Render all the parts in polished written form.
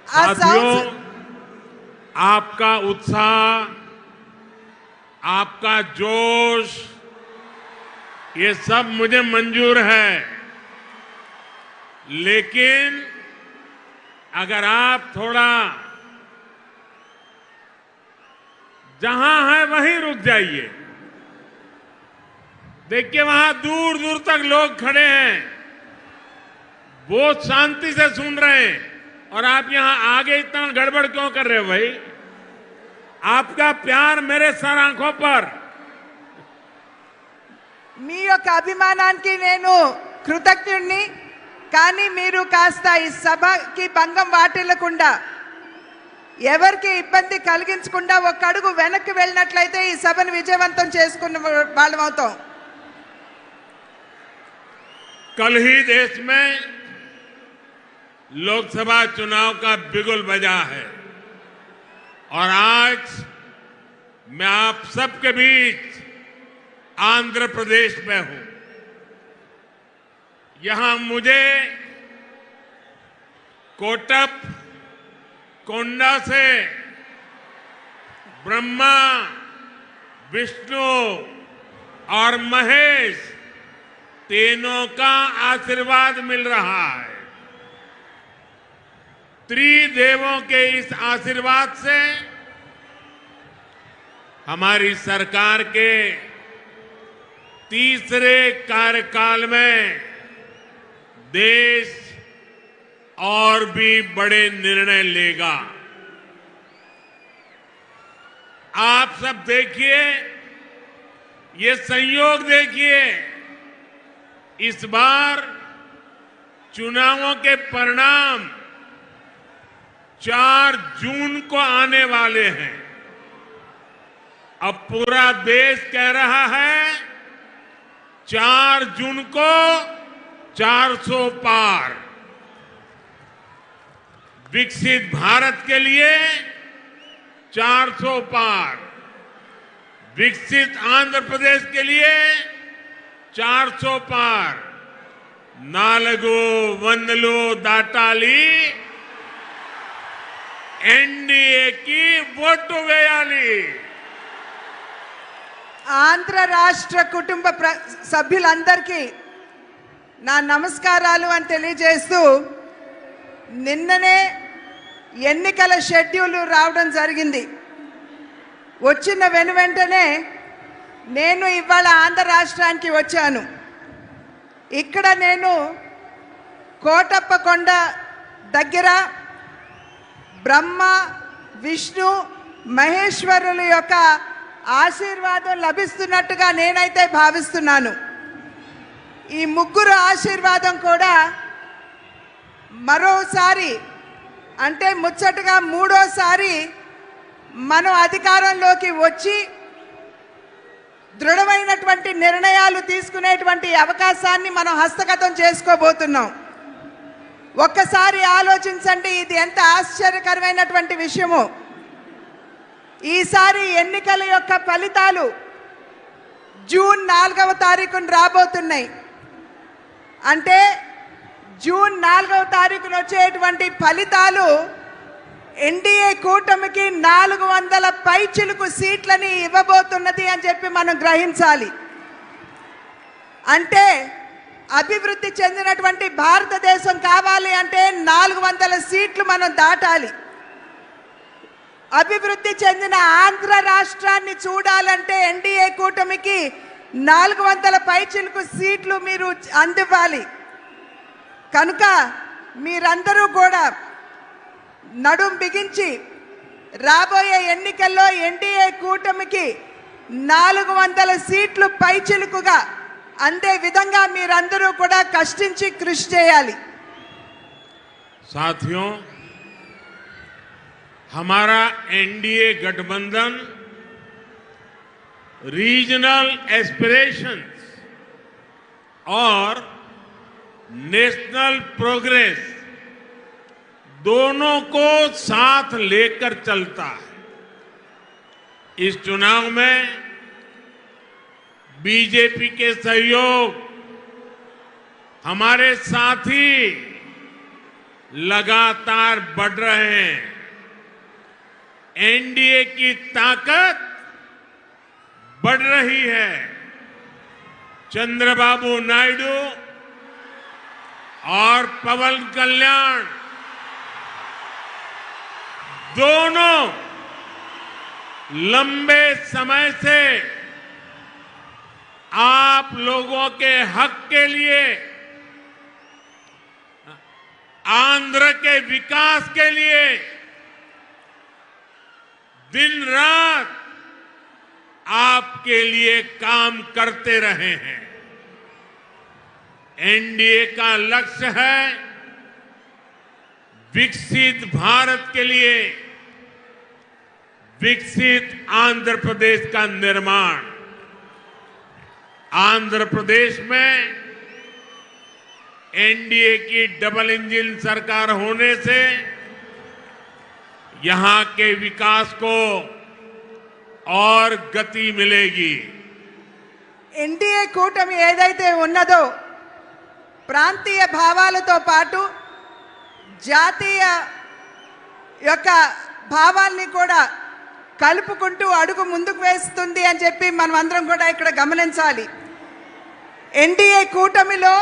साथियों, आपका उत्साह, आपका जोश, ये सब मुझे मंजूर है, लेकिन अगर आप थोड़ा जहां है वहीं रुक जाइए। देखिए, वहां दूर दूर तक लोग खड़े हैं, बहुत शांति से सुन रहे हैं, और आप यहां आगे इतना गड़बड़ क्यों कर रहे हो भाई? आपका प्यार मेरे सर आंखों पर। మీ యొక్క అభిమానానికి నేను కృతజ్ఞుణ్ణి. కానీ మీరు కాస్త ఈ సభకి భంగం వాటిల్లకుండా, ఎవరికి ఇబ్బంది కలిగించకుండా ఒక అడుగు వెనక్కి వెళ్ళినట్లయితే ఈ సభను విజయవంతం చేసుకున్న వాళ్ళం అవుతాం. कल ही देश में लोकसभा चुनाव का बिगुल बजा है, और आज मैं आप सबके बीच आंध्र प्रदेश में हूं। यहां मुझे कोटप कोंडा से ब्रह्मा, विष्णु और महेश तीनों का आशीर्वाद मिल रहा है। त्रिदेवों के इस आशीर्वाद से हमारी सरकार के तीसरे कार्यकाल में देश और भी बड़े निर्णय लेगा। आप सब देखिए, ये संयोग देखिए, इस बार चुनावों के परिणाम 4 जून को आने वाले हैं। अब पूरा देश कह रहा है 4 जून को 400 पार। विकसित भारत के लिए 400 पार, विकसित आंध्र प्रदेश के लिए 400 पार। नालगो वंदलो दाटाली एनडीए की वोटु వేయాలి। ఆంధ్ర రాష్ట్ర కుటుంబ సభ్యులందరికీ నా నమస్కారాలు అని తెలియజేస్తూ, నిన్ననే ఎన్నికల షెడ్యూల్ రావడం జరిగింది. వచ్చిన వెంటనే నేను ఇవాళ ఆంధ్ర రాష్ట్రానికి వచ్చాను. ఇక్కడ నేను కోటప్పకొండ దగ్గర బ్రహ్మ, విష్ణు, మహేశ్వరుల యొక్క ఆశీర్వాదం లభిస్తున్నట్టుగా నేనైతే భావిస్తున్నాను. ఈ ముగ్గురు ఆశీర్వాదం కూడా మరోసారి, అంటే ముచ్చటగా మూడోసారి మనం అధికారంలోకి వచ్చి దృఢమైనటువంటి నిర్ణయాలు తీసుకునేటువంటి అవకాశాన్ని మనం హస్తగతం చేసుకోబోతున్నాం. ఒక్కసారి ఆలోచించండి, ఇది ఎంత ఆశ్చర్యకరమైనటువంటి విషయమో. ఈసారి ఎన్నికల యొక్క ఫలితాలు జూన్ 4వ తారీఖున రాబోతున్నాయి. అంటే జూన్ 4వ తారీఖున వచ్చేటువంటి ఫలితాలు ఎన్డీఏ కూటమికి 400 పైచిలుకు సీట్లని ఇవ్వబోతున్నది అని చెప్పి మనం గ్రహించాలి. అంటే అభివృద్ధి చెందినటువంటి భారతదేశం కావాలి అంటే 400 సీట్లు మనం దాటాలి. అభివృద్ధి చెందిన ఆంధ్ర రాష్ట్రాన్ని చూడాలంటే ఎన్డీఏ కూటమికి 400 పైచిలుకు సీట్లు మీరు అందివ్వాలి. కనుక మీరందరూ కూడా నడుం బిగించి రాబోయే ఎన్నికల్లో ఎన్డీఏ కూటమికి 400 సీట్లు పైచిలుకుగా అందే విధంగా మీరందరూ కూడా కష్టించి కృషి చేయాలి. साथियों, हमारा एनडीए गठबंधन रीजनल एस्पिरेशंस और नेशनल प्रोग्रेस दोनों को साथ लेकर चलता है। इस चुनाव में बीजेपी के सहयोग हमारे साथी लगातार बढ़ रहे हैं। एनडीए की ताकत बढ़ रही है। चंद्रबाबू नायडू और पवन कल्याण दोनों लंबे समय से आप लोगों के हक के लिए, आंध्र के विकास के लिए दिन रात आपके लिए काम करते रहे हैं। एनडीए का लक्ष्य है विकसित भारत के लिए विकसित आंध्र प्रदेश का निर्माण। आंध्र प्रदेश में एनडीए की डबल इंजन सरकार होने से यहां के विकास को और गति मिलेगी। ఎన్డీఏ కూటమి ఏదైతే ఉన్నదో ప్రాంతీయ భావాలతో పాటు జాతీయ యొక్క భావాల్ని కూడా కలుపుకుంటూ అడుగు ముందుకు వేస్తుంది అని చెప్పి మనం అందరం కూడా ఇక్కడ గమనించాలి. ఎన్డీఏ కూటమిలో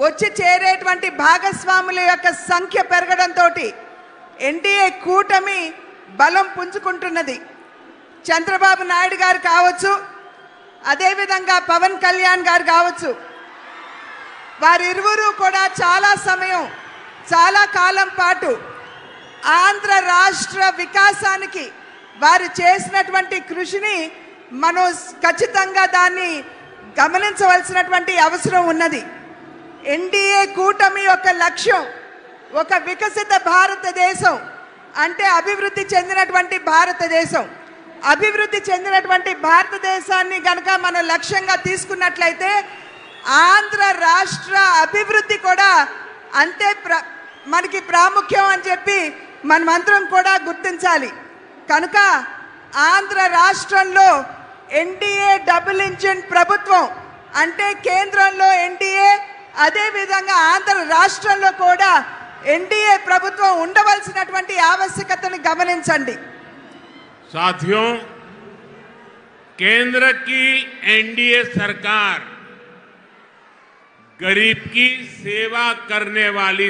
వచ్చి చేరేటువంటి భాగస్వాముల యొక్క సంఖ్య పెరగడంతో ఎన్డీఏ కూటమి బలం పుంజుకుంటున్నది. చంద్రబాబు నాయుడు గారు కావచ్చు, అదేవిధంగా పవన్ కళ్యాణ్ గారు కావచ్చు, వారిరువురు కూడా చాలా సమయం, చాలా కాలం పాటు ఆంధ్ర రాష్ట్ర వికాసానికి వారు చేసినటువంటి కృషిని మనం ఖచ్చితంగా దాన్ని గమనించవలసినటువంటి అవసరం ఉన్నది. ఎన్డీఏ కూటమి యొక్క లక్ష్యం ఒక వికసిత భారతదేశం, అంటే అభివృద్ధి చెందినటువంటి భారతదేశం. అభివృద్ధి చెందినటువంటి భారతదేశాన్ని గనక మనం లక్ష్యంగా తీసుకున్నట్లయితే ఆంధ్ర రాష్ట్ర అభివృద్ధి కూడా అంతే మనకి ప్రాముఖ్యం అని చెప్పి మనమందరం కూడా గుర్తించాలి. కనుక ఆంధ్ర రాష్ట్రంలో ఎన్డీఏ డబుల్ ఇంజిన్ ప్రభుత్వం, అంటే కేంద్రంలో ఎన్డీఏ, అదేవిధంగా ఆంధ్ర రాష్ట్రంలో కూడా ఎన్డీఏ ప్రభుత్వం ఉండవలసినటువంటి ఆవశ్యకతను గమనించండి. साथियों, केंद्र की एनडीए सरकार गरीब की सेवा करने वाली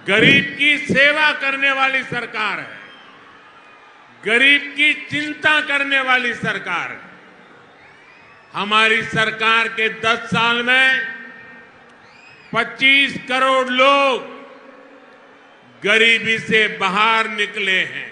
गरीब की सेवा करने वाली सरकार है। गरीब की चिंता करने वाली सरकार है। हमारी सरकार के 10 साल में 25 करोड़ लोग गरीबी से बाहर निकले हैं।